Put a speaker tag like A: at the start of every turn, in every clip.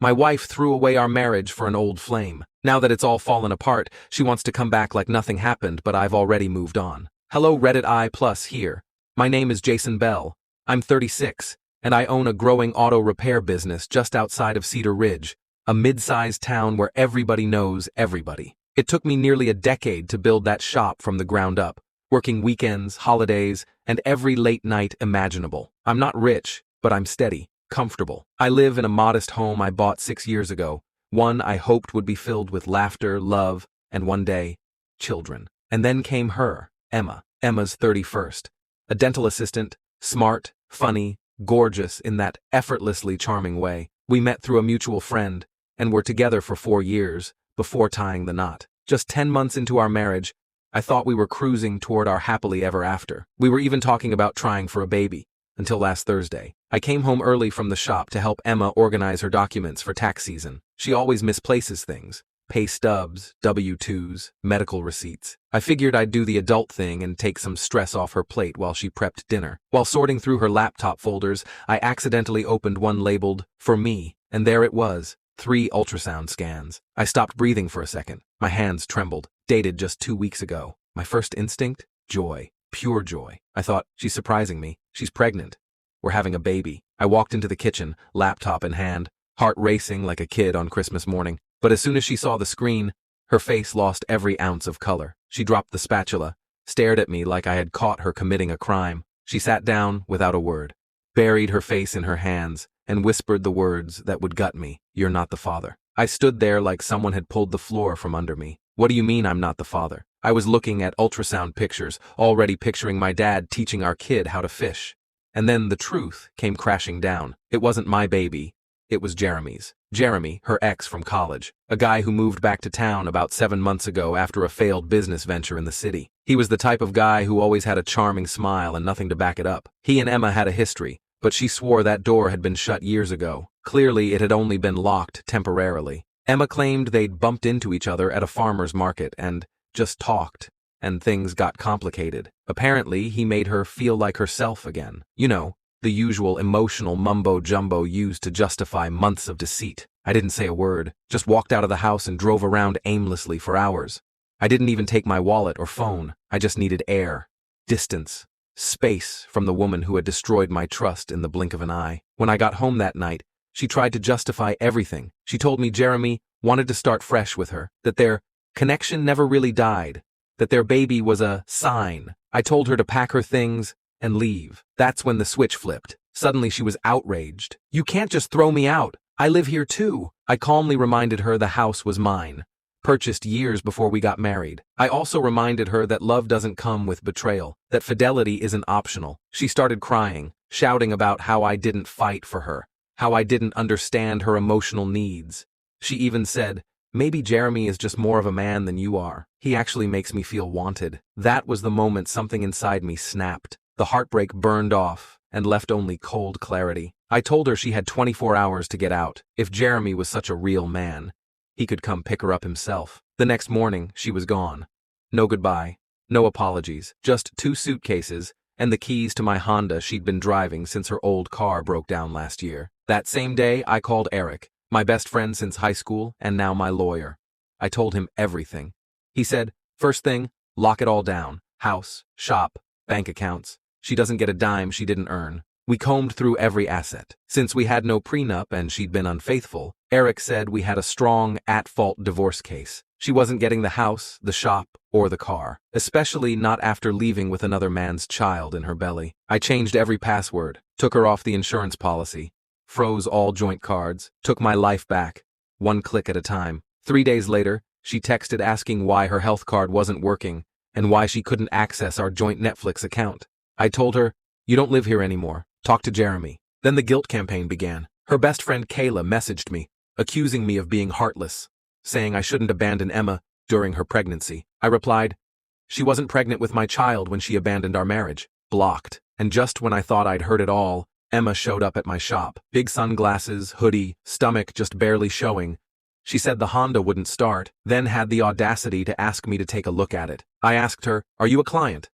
A: My wife threw away our marriage for an old flame. Now that it's all fallen apart, she wants to come back like nothing happened, but I've already moved on. Hello Reddit I+ here. My name is Jason Bell. I'm 36, and I own a growing auto repair business just outside of Cedar Ridge, a mid-sized town where everybody knows everybody. It took me nearly a decade to build that shop from the ground up, working weekends, holidays, and every late night imaginable. I'm not rich, but I'm steady, comfortable. I live in a modest home I bought 6 years ago, one I hoped would be filled with laughter, love, and one day, children. And then came her, Emma. Emma's 31st. A dental assistant, smart, funny, gorgeous in that effortlessly charming way. We met through a mutual friend, and were together for 4 years, before tying the knot. Just 10 months into our marriage, I thought we were cruising toward our happily ever after. We were even talking about trying for a baby, until last Thursday. I came home early from the shop to help Emma organize her documents for tax season. She always misplaces things. Pay stubs, W-2s, medical receipts. I figured I'd do the adult thing and take some stress off her plate while she prepped dinner. While sorting through her laptop folders, I accidentally opened one labeled, "For Me," and there it was, 3 ultrasound scans. I stopped breathing for a second. My hands trembled. Dated just 2 weeks ago. My first instinct? Joy. Pure joy. I thought, she's surprising me. She's pregnant. We're having a baby. I walked into the kitchen, laptop in hand, heart racing like a kid on Christmas morning. But as soon as she saw the screen, her face lost every ounce of color. She dropped the spatula, stared at me like I had caught her committing a crime. She sat down without a word, buried her face in her hands, and whispered the words that would gut me. "You're not the father." I stood there like someone had pulled the floor from under me. What do you mean I'm not the father? I was looking at ultrasound pictures, already picturing my dad teaching our kid how to fish. And then the truth came crashing down. It wasn't my baby. It was Jeremy's. Jeremy, her ex from college, a guy who moved back to town about 7 months ago after a failed business venture in the city. He was the type of guy who always had a charming smile and nothing to back it up. He and Emma had a history, but she swore that door had been shut years ago. Clearly, it had only been locked temporarily. Emma claimed they'd bumped into each other at a farmer's market and just talked, and things got complicated. Apparently, he made her feel like herself again. You know, the usual emotional mumbo-jumbo used to justify months of deceit. I didn't say a word, just walked out of the house and drove around aimlessly for hours. I didn't even take my wallet or phone. I just needed air, distance, space from the woman who had destroyed my trust in the blink of an eye. When I got home that night, she tried to justify everything. She told me Jeremy wanted to start fresh with her, that their connection never really died, that their baby was a sign. I told her to pack her things and leave. That's when the switch flipped. Suddenly she was outraged. "You can't just throw me out. I live here too." I calmly reminded her the house was mine, purchased years before we got married. I also reminded her that love doesn't come with betrayal, that fidelity isn't optional. She started crying, shouting about how I didn't fight for her, how I didn't understand her emotional needs. She even said, "Maybe Jeremy is just more of a man than you are. He actually makes me feel wanted." That was the moment something inside me snapped. The heartbreak burned off and left only cold clarity. I told her she had 24 hours to get out. If Jeremy was such a real man, he could come pick her up himself. The next morning, she was gone. No goodbye, no apologies, just 2 suitcases and the keys to my Honda she'd been driving since her old car broke down last year. That same day, I called Eric, my best friend since high school and now my lawyer. I told him everything. He said, "First thing, lock it all down. House, shop, bank accounts. She doesn't get a dime she didn't earn." We combed through every asset. Since we had no prenup and she'd been unfaithful, Eric said we had a strong at-fault divorce case. She wasn't getting the house, the shop, or the car, especially not after leaving with another man's child in her belly. I changed every password, took her off the insurance policy, froze all joint cards, took my life back, 1 click at a time. 3 days later, she texted asking why her health card wasn't working and why she couldn't access our joint Netflix account. I told her, "You don't live here anymore. Talk to Jeremy." Then the guilt campaign began. Her best friend Kayla messaged me, accusing me of being heartless, saying I shouldn't abandon Emma during her pregnancy. I replied, "She wasn't pregnant with my child when she abandoned our marriage." Blocked. And just when I thought I'd heard it all, Emma showed up at my shop. Big sunglasses, hoodie, stomach just barely showing. She said the Honda wouldn't start, then had the audacity to ask me to take a look at it. I asked her, "Are you a client?"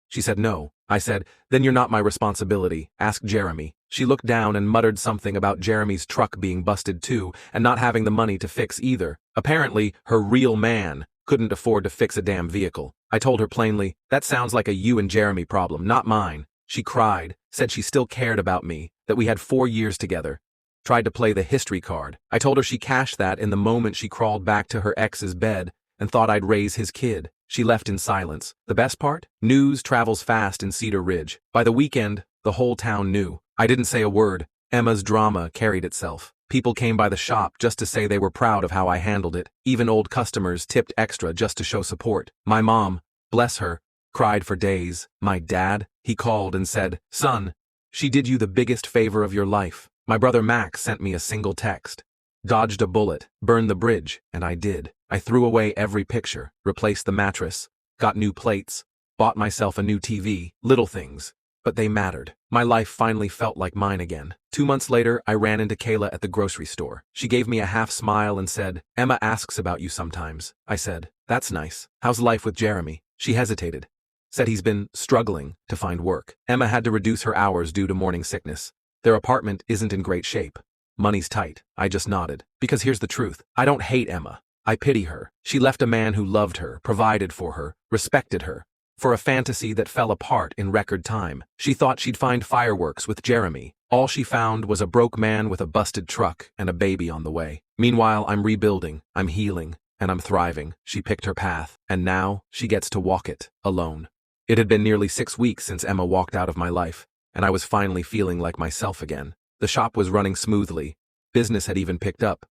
A: She said no. I said, then you're not my responsibility. Ask Jeremy. She looked down and muttered something about Jeremy's truck being busted too, and not having the money to fix either. Apparently, her real man couldn't afford to fix a damn vehicle. I told her plainly, that sounds like a you and Jeremy problem, not mine. She cried, said she still cared about me, that we had 4 years together. Tried to play the history card. I told her she cashed that in the moment she crawled back to her ex's bed and thought I'd raise his kid. She left in silence. The best part? News travels fast in Cedar Ridge. By the weekend, the whole town knew. I didn't say a word. Emma's drama carried itself. People came by the shop just to say they were proud of how I handled it. Even old customers tipped extra just to show support. My mom, bless her, cried for days. My dad, he called and said, son, she did you the biggest favor of your life. My brother Max sent me a single text. Dodged a bullet, burned the bridge, and I did. I threw away every picture, replaced the mattress, got new plates, bought myself a new TV, little things. But they mattered. My life finally felt like mine again. 2 months later, I ran into Kayla at the grocery store. She gave me a half smile and said, Emma asks about you sometimes. I said, that's nice. How's life with Jeremy? She hesitated. Said he's been struggling to find work. Emma had to reduce her hours due to morning sickness. Their apartment isn't in great shape. Money's tight. I just nodded. Because here's the truth. I don't hate Emma. I pity her. She left a man who loved her, provided for her, respected her, for a fantasy that fell apart in record time. She thought she'd find fireworks with Jeremy. All she found was a broke man with a busted truck and a baby on the way. Meanwhile, I'm rebuilding, I'm healing, and I'm thriving. She picked her path, and now she gets to walk it, alone. It had been nearly 6 weeks since Emma walked out of my life, and I was finally feeling like myself again. The shop was running smoothly. Business had even picked up.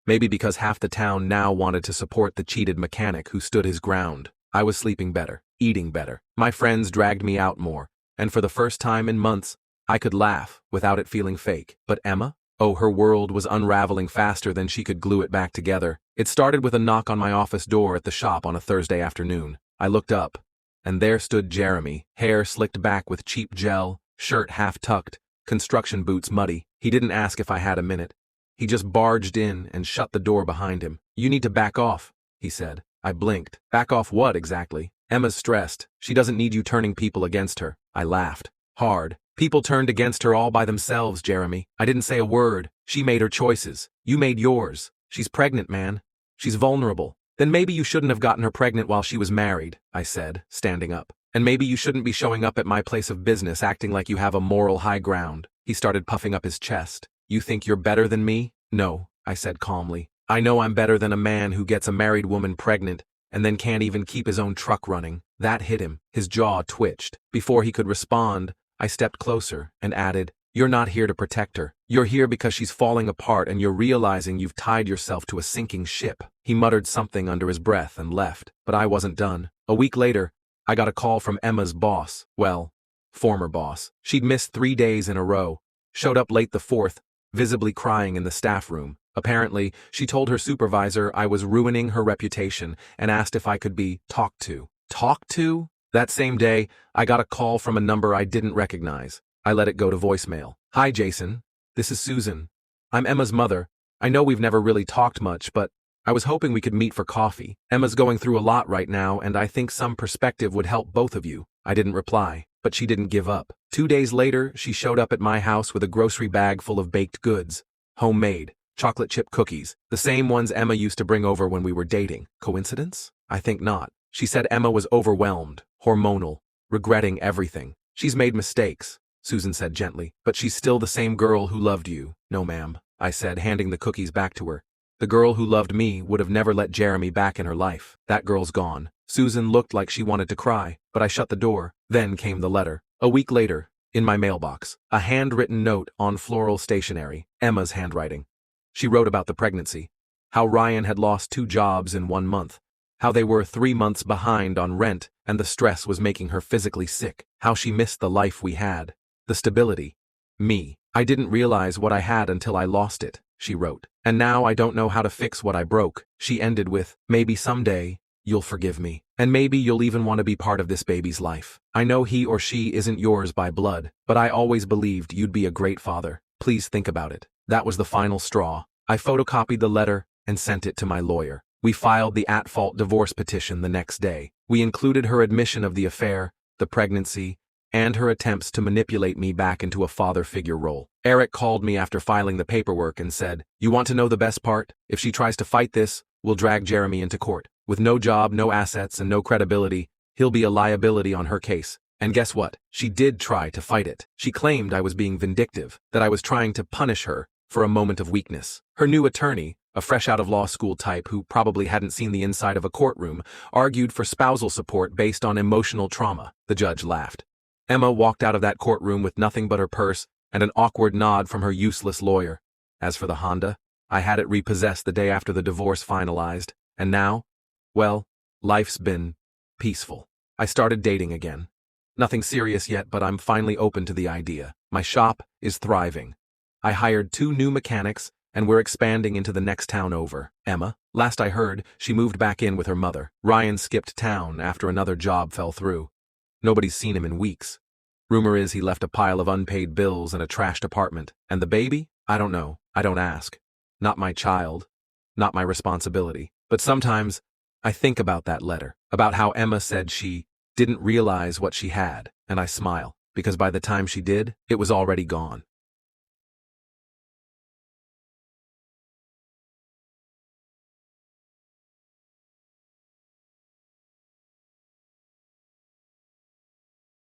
A: Maybe because half the town now wanted to support the cheated mechanic who stood his ground. I was sleeping better, eating better. My friends dragged me out more, and for the first time in months, I could laugh without it feeling fake. But Emma? Oh, her world was unraveling faster than she could glue it back together. It started with a knock on my office door at the shop on a Thursday afternoon. I looked up, and there stood Jeremy, hair slicked back with cheap gel, shirt half tucked, construction boots muddy. He didn't ask if I had a minute. He just barged in and shut the door behind him. You need to back off, he said. I blinked. Back off what exactly? Emma's stressed. She doesn't need you turning people against her. I laughed. Hard. People turned against her all by themselves, Jeremy. I didn't say a word. She made her choices. You made yours. She's pregnant, man. She's vulnerable. Then maybe you shouldn't have gotten her pregnant while she was married, I said, standing up. And maybe you shouldn't be showing up at my place of business acting like you have a moral high ground. He started puffing up his chest. You think you're better than me? No, I said calmly. I know I'm better than a man who gets a married woman pregnant and then can't even keep his own truck running. That hit him. His jaw twitched. Before he could respond, I stepped closer and added, you're not here to protect her. You're here because she's falling apart and you're realizing you've tied yourself to a sinking ship. He muttered something under his breath and left, but I wasn't done. A week later, I got a call from Emma's boss. Well, former boss. She'd missed 3 days in a row. Showed up late the 4th, visibly crying in the staff room. Apparently, she told her supervisor I was ruining her reputation and asked if I could be talked to. Talked to? That same day, I got a call from a number I didn't recognize. I let it go to voicemail. Hi, Jason. This is Susan. I'm Emma's mother. I know we've never really talked much, but I was hoping we could meet for coffee. Emma's going through a lot right now, and I think some perspective would help both of you. I didn't reply, but she didn't give up. 2 days later, she showed up at my house with a grocery bag full of baked goods. Homemade. Chocolate chip cookies. The same ones Emma used to bring over when we were dating. Coincidence? I think not. She said Emma was overwhelmed, hormonal, regretting everything. She's made mistakes, Susan said gently, but she's still the same girl who loved you. No, ma'am, I said, handing the cookies back to her. The girl who loved me would have never let Jeremy back in her life. That girl's gone. Susan looked like she wanted to cry, but I shut the door. Then came the letter. A week later, in my mailbox, a handwritten note on floral stationery, Emma's handwriting. She wrote about the pregnancy, how Ryan had lost 2 jobs in 1 month, how they were 3 months behind on rent and the stress was making her physically sick, how she missed the life we had, the stability. Me. I didn't realize what I had until I lost it, she wrote. And now I don't know how to fix what I broke. She ended with, maybe someday, you'll forgive me. And maybe you'll even want to be part of this baby's life. I know he or she isn't yours by blood, but I always believed you'd be a great father. Please think about it. That was the final straw. I photocopied the letter and sent it to my lawyer. We filed the at-fault divorce petition the next day. We included her admission of the affair, the pregnancy, and her attempts to manipulate me back into a father figure role. Eric called me after filing the paperwork and said, "You want to know the best part? If she tries to fight this, we'll drag Jeremy into court. With no job, no assets, and no credibility, he'll be a liability on her case." And guess what? She did try to fight it. She claimed I was being vindictive, that I was trying to punish her for a moment of weakness. Her new attorney, a fresh out of law school type who probably hadn't seen the inside of a courtroom, argued for spousal support based on emotional trauma. The judge laughed. Emma walked out of that courtroom with nothing but her purse and an awkward nod from her useless lawyer. As for the Honda, I had it repossessed the day after the divorce finalized, and now, well, life's been peaceful. I started dating again. Nothing serious yet, but I'm finally open to the idea. My shop is thriving. I hired 2 new mechanics, and we're expanding into the next town over. Emma, last I heard, she moved back in with her mother. Ryan skipped town after another job fell through. Nobody's seen him in weeks. Rumor is he left a pile of unpaid bills and a trashed apartment. And the baby? I don't know. I don't ask. Not my child. Not my responsibility. But sometimes, I think about that letter, about how Emma said she didn't realize what she had, and I smile, because by the time she did, it was already gone.